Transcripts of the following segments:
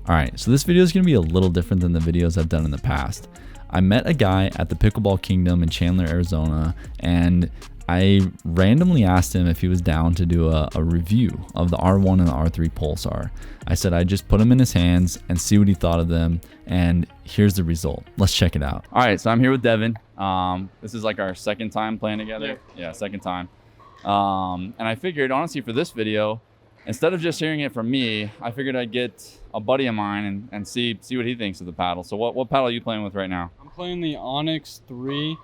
All right, so this video is gonna be a little different than the videos I've done in the past. I met a guy at the Pickleball Kingdom in Chandler, Arizona, and I randomly asked him if he was down to do a review of the R1 and the R3 Pulsar. I said I'd just put them in his hands and see what he thought of them, and here's the result. Let's check it out. All right, so I'm here with Devin. This is like our second time playing together. Yeah, second time. And I figured, honestly, for this video, instead of just hearing it from me, I figured I'd get a buddy of mine and see what he thinks of the paddle. So what paddle are you playing with right now? I'm playing the Onyx 3.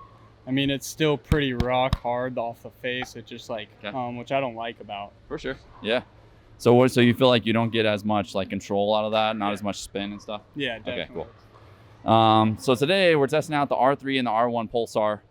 I mean, it's still pretty rock hard off the face. It's just like, which I don't like about. For sure. Yeah. So you feel like you don't get as much like control out of that, not as much spin and stuff? Yeah, definitely. Okay, cool. So today we're testing out the R3 and the R1 Pulsar.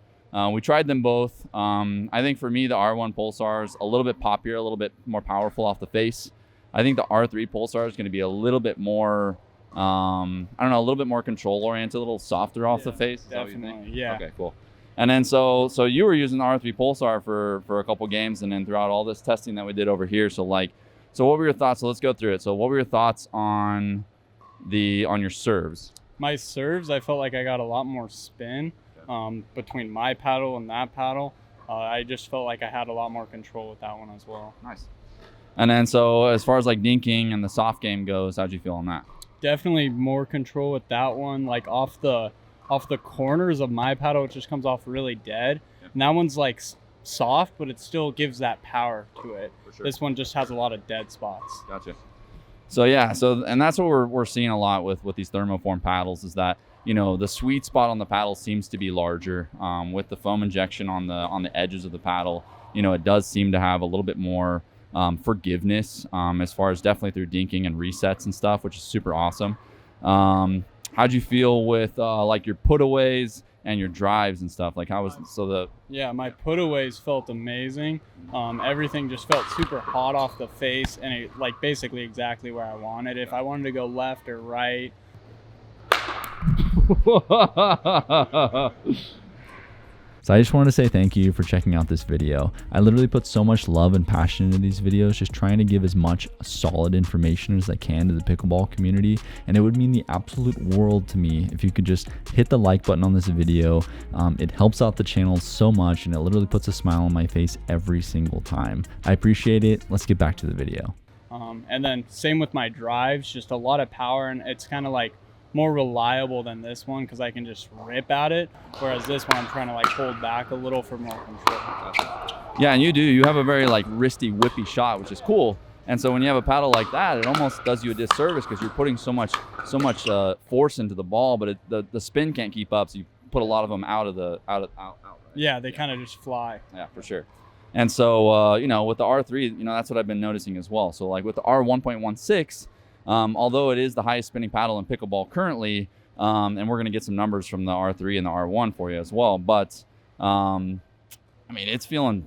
We tried them both. I think for me, the R1 Pulsar is a little bit poppier, a little bit more powerful off the face. I think the R3 Pulsar is going to be a little bit more, I don't know, a little bit more control oriented, a little softer off the face. Definitely, yeah. Okay, cool. And then so you were using the R3 Pulsar for a couple games, and then throughout all this testing that we did over here. So what were your thoughts? So let's go through it. So what were your thoughts on your serves? My serves, I felt like I got a lot more spin between my paddle and that paddle. I just felt like I had a lot more control with that one as well. Nice. And then so as far as like dinking and the soft game goes, how'd you feel on that? Definitely more control with that one. Like off the corners of my paddle, it just comes off really dead. Yep. And that one's like soft, but it still gives that power to it. For sure. This one just has a lot of dead spots. Gotcha. So yeah, and that's what we're seeing a lot with these thermoform paddles is that, you know, the sweet spot on the paddle seems to be larger. With the foam injection on the edges of the paddle, you know, it does seem to have a little bit more forgiveness as far as definitely through dinking and resets and stuff, which is super awesome. How'd you feel with like your putaways and your drives and stuff? Like Yeah, my putaways felt amazing. Everything just felt super hot off the face, and it like basically exactly where I wanted. If I wanted to go left or right. So I just wanted to say thank you for checking out this video. I literally put so much love and passion into these videos, just trying to give as much solid information as I can to the pickleball community. And it would mean the absolute world to me if you could just hit the like button on this video. It helps out the channel so much, and it literally puts a smile on my face every single time. I appreciate it. Let's get back to the video. And then same with my drives, just a lot of power, and it's kind of like more reliable than this one because I can just rip at it, whereas this one I'm trying to like hold back a little for more control. Yeah, and you have a very like wristy, whippy shot, which is cool. And so when you have a paddle like that, it almost does you a disservice because you're putting so much force into the ball, but the spin can't keep up, so you put a lot of them out. Right? Yeah, they kind of just fly. Yeah, for sure. And so you know, with the R3, you know, that's what I've been noticing as well. So like with the R1.16. Although it is the highest spinning paddle in pickleball currently, and we're going to get some numbers from the R3 and the R1 for you as well. But, I mean, it's feeling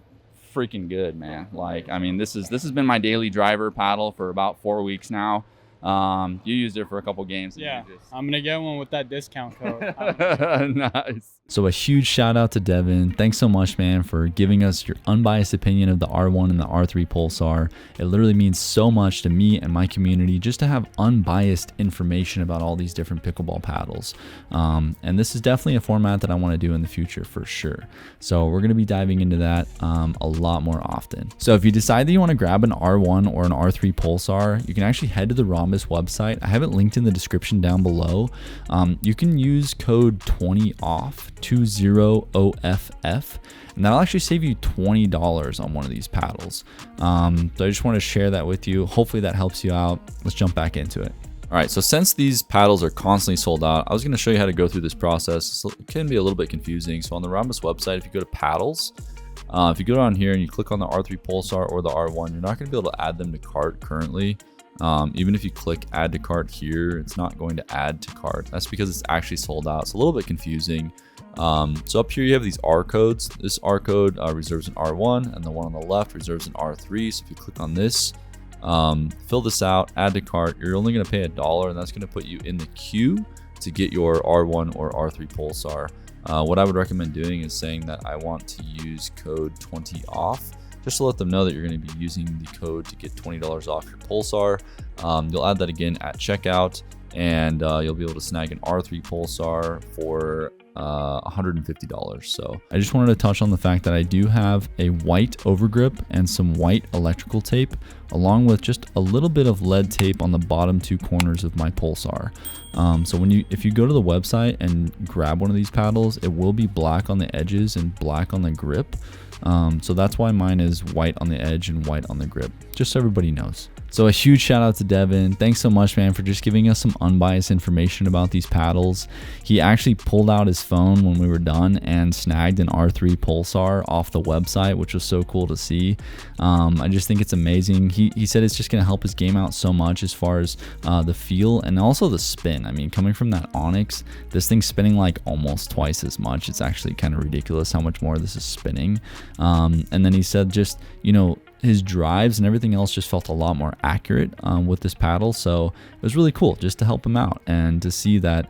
freaking good, man. Like, I mean, this has been my daily driver paddle for about 4 weeks now. You used it for a couple games. Yeah, I'm going to get one with that discount code. Nice. So a huge shout out to Devin. Thanks so much, man, for giving us your unbiased opinion of the R1 and the R3 Pulsar. It literally means so much to me and my community just to have unbiased information about all these different pickleball paddles. And this is definitely a format that I want to do in the future for sure. So we're going to be diving into that a lot more often. So if you decide that you want to grab an R1 or an R3 Pulsar, you can actually head to the Ronbus website. I have it linked in the description down below. You can use code 20OFF, 20OFF, and that'll actually save you $20 on one of these paddles. So I just want to share that with you. Hopefully that helps you out. Let's jump back into it. All right, so since these paddles are constantly sold out, I was going to show you how to go through this process. So it can be a little bit confusing. So on the Ronbus website, if you go to paddles, if you go down here and you click on the R3 Pulsar or the R1, you're not going to be able to add them to cart currently. Even if you click add to cart here, it's not going to add to cart. That's because it's actually sold out. It's a little bit confusing. So up here you have these R codes. This R code reserves an R1, and the one on the left reserves an R3. So if you click on this, fill this out, add to cart, you're only going to pay $1, and that's going to put you in the queue to get your R1 or R3 Pulsar. What I would recommend doing is saying that I want to use code 20OFF, just to let them know that you're going to be using the code to get $20 off your Pulsar. You'll add that again at checkout. and you'll be able to snag an R3 Pulsar for $150. So I just wanted to touch on the fact that I do have a white overgrip and some white electrical tape, along with just a little bit of lead tape on the bottom 2 corners of my Pulsar. So if you go to the website and grab one of these paddles, it will be black on the edges and black on the grip. So that's why mine is white on the edge and white on the grip, just so everybody knows. So a huge shout out to Devin. Thanks so much, man, for just giving us some unbiased information about these paddles. He actually pulled out his phone when we were done and snagged an R3 Pulsar off the website, which was so cool to see. I just think it's amazing. He said it's just going to help his game out so much as far as the feel and also the spin. I mean, coming from that Onyx, this thing's spinning like almost twice as much. It's actually kind of ridiculous how much more this is spinning. And then he said just, you know, his drives and everything else just felt a lot more accurate with this paddle. So it was really cool just to help him out and to see that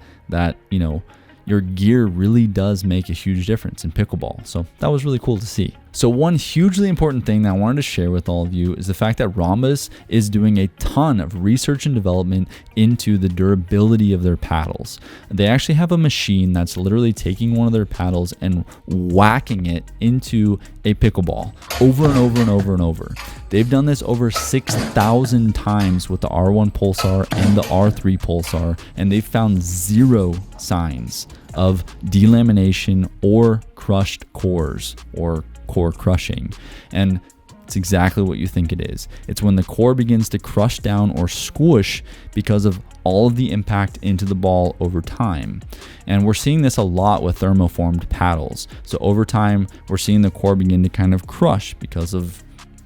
you know, your gear really does make a huge difference in pickleball. So that was really cool to see. So one hugely important thing that I wanted to share with all of you is the fact that Ronbus is doing a ton of research and development into the durability of their paddles. They actually have a machine that's literally taking one of their paddles and whacking it into a pickleball over and over and over and over. They've done this over 6,000 times with the R1 Pulsar and the R3 Pulsar, and they've found 0 signs of delamination or crushed cores or core crushing. And it's exactly what you think it is. It's when the core begins to crush down or squish because of all of the impact into the ball over time. And we're seeing this a lot with thermoformed paddles. So over time, we're seeing the core begin to kind of crush because of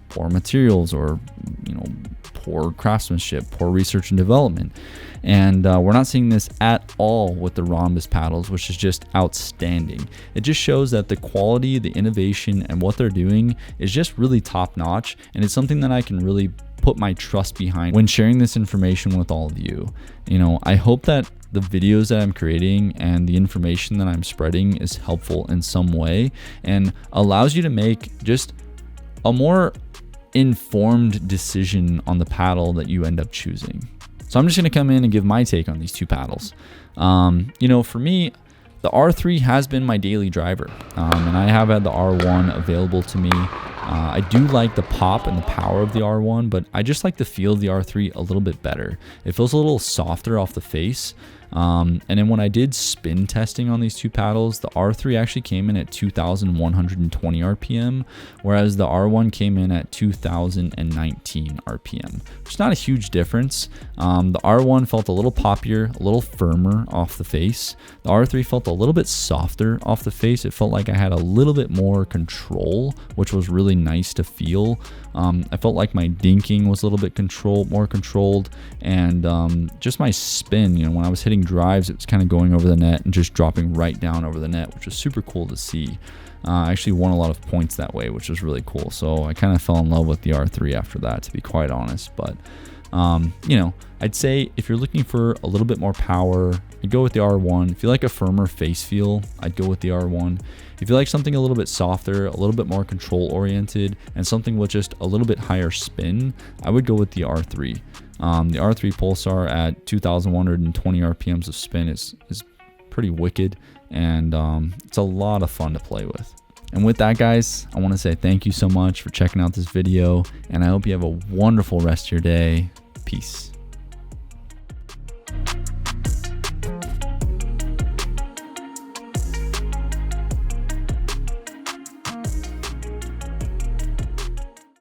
poor materials or, you know, poor craftsmanship, poor research and development. And we're not seeing this at all with the Ronbus paddles, which is just outstanding. It just shows that the quality, the innovation, and what they're doing is just really top notch. And it's something that I can really put my trust behind when sharing this information with all of you. You know, I hope that the videos that I'm creating and the information that I'm spreading is helpful in some way and allows you to make just a more informed decision on the paddle that you end up choosing. So I'm just going to come in and give my take on these 2 paddles. You know, for me, the R3 has been my daily driver, and I have had the R1 available to me. I do like the pop and the power of the R1, but I just like the feel of the R3 a little bit better. It feels a little softer off the face. And then when I did spin testing on these 2 paddles, the R3 actually came in at 2,120 RPM, whereas the R1 came in at 2,019 RPM. It's not a huge difference. The R1 felt a little poppier, a little firmer off the face. The R3 felt a little bit softer off the face. It felt like I had a little bit more control, which was really nice to feel. I felt like my dinking was a little bit more controlled, and just my spin, you know, when I was hitting drives, it was kind of going over the net and just dropping right down over the net, which was super cool to see. I actually won a lot of points that way, which was really cool. So I kind of fell in love with the R3 after that, to be quite honest. But you know, I'd say if you're looking for a little bit more power, I'd go with the R1. If you like a firmer face feel, I'd go with the R1. If you like something a little bit softer, a little bit more control oriented, and something with just a little bit higher spin, I would go with the R3. The R3 Pulsar at 2,120 RPMs of spin is pretty wicked, and it's a lot of fun to play with. And with that, guys, I want to say thank you so much for checking out this video, and I hope you have a wonderful rest of your day. Peace.